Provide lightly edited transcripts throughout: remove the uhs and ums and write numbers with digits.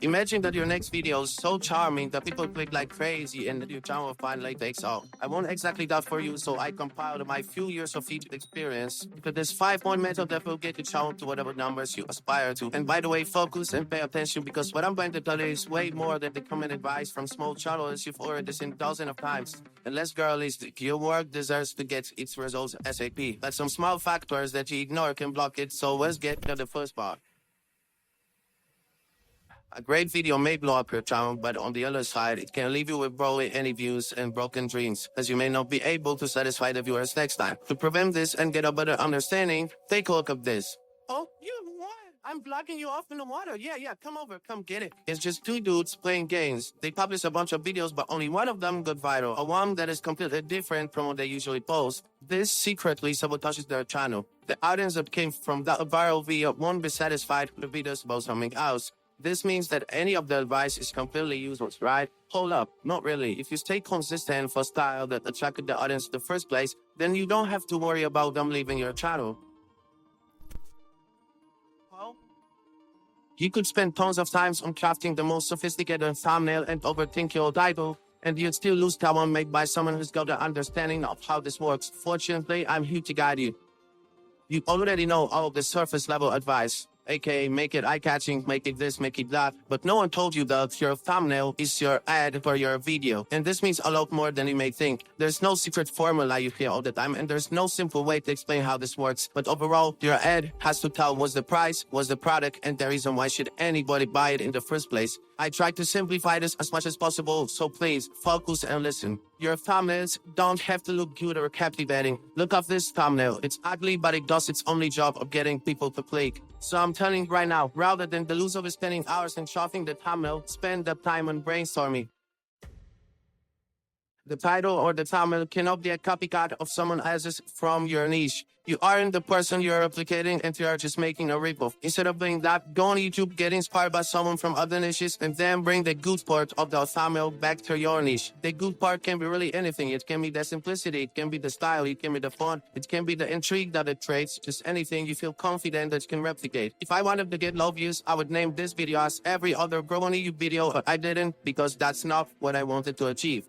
Imagine that your next video is so charming that people click like crazy and that your channel finally takes off. I won't exactly that for you, so I compiled my few years of YouTube experience because this 5-point method that will get your channel to whatever numbers you aspire to. And by the way, focus and pay attention because what I'm going to tell you is way more than the common advice from small channels you've already seen dozens of times. And let's be realistic, your work deserves to get its results ASAP. But some small factors that you ignore can block it, so let's get to the first part. A great video may blow up your channel, but on the other side, it can leave you with barely any views and broken dreams, as you may not be able to satisfy the viewers next time. To prevent this and get a better understanding, take a look at this. Oh, you what? I'm blocking you off in the water. Yeah, come over, come get it. It's just two dudes playing games. They publish a bunch of videos, but only one of them got viral, a one that is completely different from what they usually post. This secretly sabotages their channel. The audience that came from that viral video won't be satisfied with the videos about something else. This means that any of the advice is completely useless, right? Hold up, not really. If you stay consistent for style that attracted the audience in the first place, then you don't have to worry about them leaving your channel. Well, you could spend tons of time on crafting the most sophisticated thumbnail and overthink your title, and you'd still lose someone made by someone who's got the understanding of how this works. Fortunately, I'm here to guide you. You already know all of the surface level advice, aka make it eye-catching, make it this, make it that, but no one told you that your thumbnail is your ad for your video, and this means a lot more than you may think. There's no secret formula you hear all the time, and there's no simple way to explain how this works, but overall, your ad has to tell what's the price, what's the product, and the reason why should anybody buy it in the first place. I try to simplify this as much as possible, so please, focus and listen. Your thumbnails don't have to look good or captivating. Look at this thumbnail. It's ugly, but it does its only job of getting people to click. So I'm telling you right now, rather than the lose of spending hours in shopping the thumbnail, spend the time on brainstorming. The title or the thumbnail cannot be a copycat of someone else's from your niche. You aren't the person you're replicating and you are just making a ripoff. Instead of doing that, go on YouTube, get inspired by someone from other niches, and then bring the good part of the thumbnail back to your niche. The good part can be really anything. It can be the simplicity, it can be the style, it can be the font, it can be the intrigue that it traits, just anything you feel confident that you can replicate. If I wanted to get low views, I would name this video as every other growing YouTube video, but I didn't because that's not what I wanted to achieve.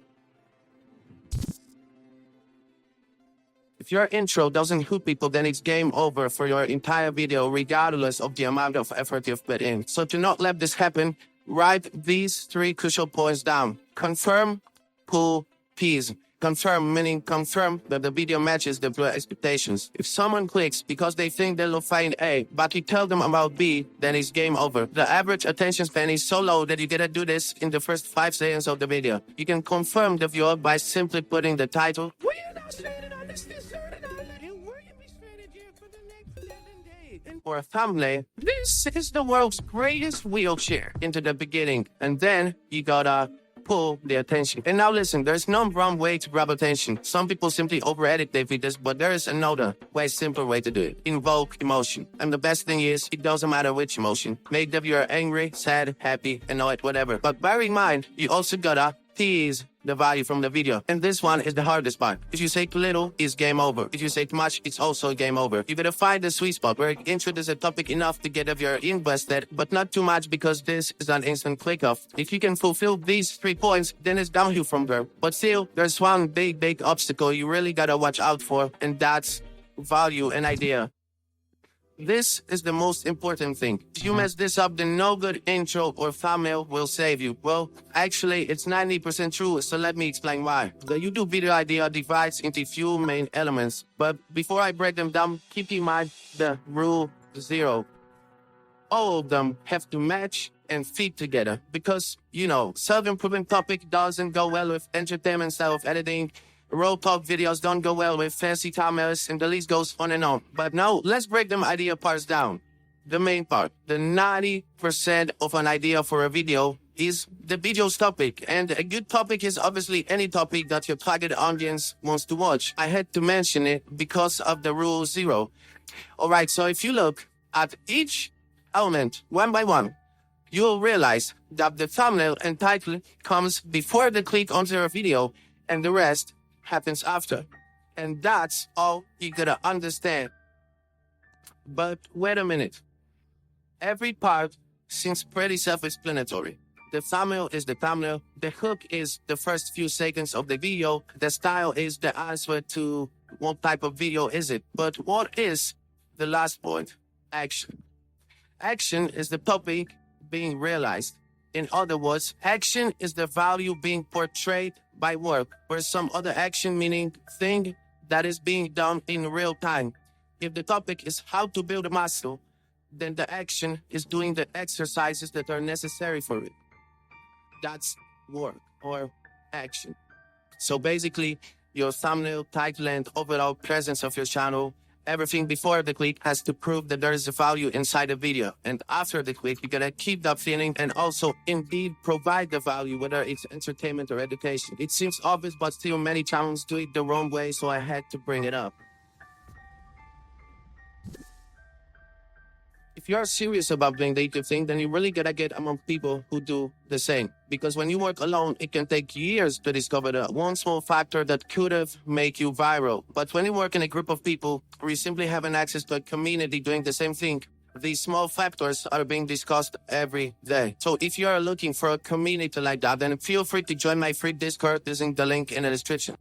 If your intro doesn't hook people, then it's game over for your entire video, regardless of the amount of effort you've put in. So to not let this happen, write these 3 crucial points down. Confirm, pull, tease. Confirm meaning confirm that the video matches the viewer expectations. If someone clicks because they think they'll find A, but you tell them about B, then it's game over. The average attention span is so low that you gotta do this in the first 5 seconds of the video. You can confirm the viewer by simply putting the title, or a thumbnail, this is the world's greatest wheelchair, into the beginning, and then you gotta pull the attention. And now listen, there's no wrong way to grab attention. Some people simply over-edit their videos, but there is another, way simpler way to do it. Invoke emotion. And the best thing is, it doesn't matter which emotion. Make the viewer angry, sad, happy, annoyed, whatever. But bear in mind, you also gotta tease the value from the video. And this one is the hardest part. If you say too little, it's game over. If you say too much, it's also game over. You gotta find the sweet spot where you introduce a topic enough to get a viewer invested, but not too much because this is an instant click off. If you can fulfill these 3 points, then it's downhill from there. But still, there's one big obstacle you really gotta watch out for, and that's value and idea. This is the most important thing. If you mess this up, then no good intro or thumbnail will save you. Well, actually, it's 90% true, so let me explain why. The YouTube video idea divides into few main elements, but before I break them down, keep in mind the rule 0. All of them have to match and fit together because, self-improvement topic doesn't go well with entertainment style of editing. Raw talk videos don't go well with fancy thumbnails, and the list goes on and on. But now, let's break them idea parts down. The main part, the 90% of an idea for a video is the video's topic. And a good topic is obviously any topic that your target audience wants to watch. I had to mention it because of the rule 0. Alright, so if you look at each element one by one, you will realize that the thumbnail and title comes before the click onto your video, and the rest happens after. And that's all you gotta understand. But wait a minute. Every part seems pretty self-explanatory. The thumbnail is the thumbnail. The hook is the first few seconds of the video. The style is the answer to what type of video is it. But what is the last point? Action. Action is the topic being realized. In other words, action is the value being portrayed by work, or some other action meaning thing that is being done in real time. If the topic is how to build a muscle, then the action is doing the exercises that are necessary for it. That's work or action. So basically, your thumbnail, title, and overall presence of your channel, everything before the click has to prove that there is a value inside the video. And after the click, you gotta keep that feeling and also indeed provide the value, whether it's entertainment or education. It seems obvious, but still many channels do it the wrong way, so I had to bring it up. If you're serious about doing the YouTube thing, then you really gotta get among people who do the same. Because when you work alone, it can take years to discover the one small factor that could have made you viral. But when you work in a group of people, or you simply have an access to a community doing the same thing, these small factors are being discussed every day. So if you're looking for a community like that, then feel free to join my free Discord using the link in the description.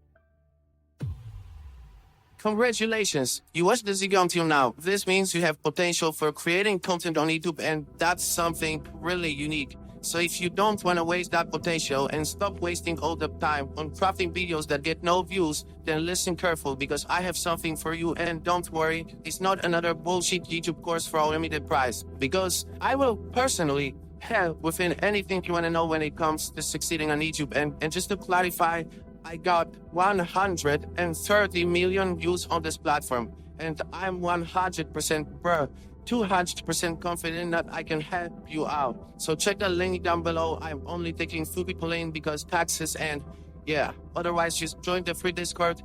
Congratulations, you watched this video until now. This means you have potential for creating content on YouTube, and that's something really unique. So if you don't want to waste that potential and stop wasting all the time on crafting videos that get no views, then listen careful, because I have something for you. And don't worry, it's not another bullshit YouTube course for a limited price, because I will personally help within anything you want to know when it comes to succeeding on YouTube. And just to clarify, I got 130 million views on this platform, and I'm 200% confident that I can help you out. So check the link down below. I'm only taking few people in because taxes, and yeah, otherwise just join the free Discord,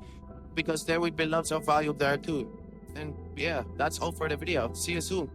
because there will be lots of value there too. And yeah, that's all for the video. See you soon.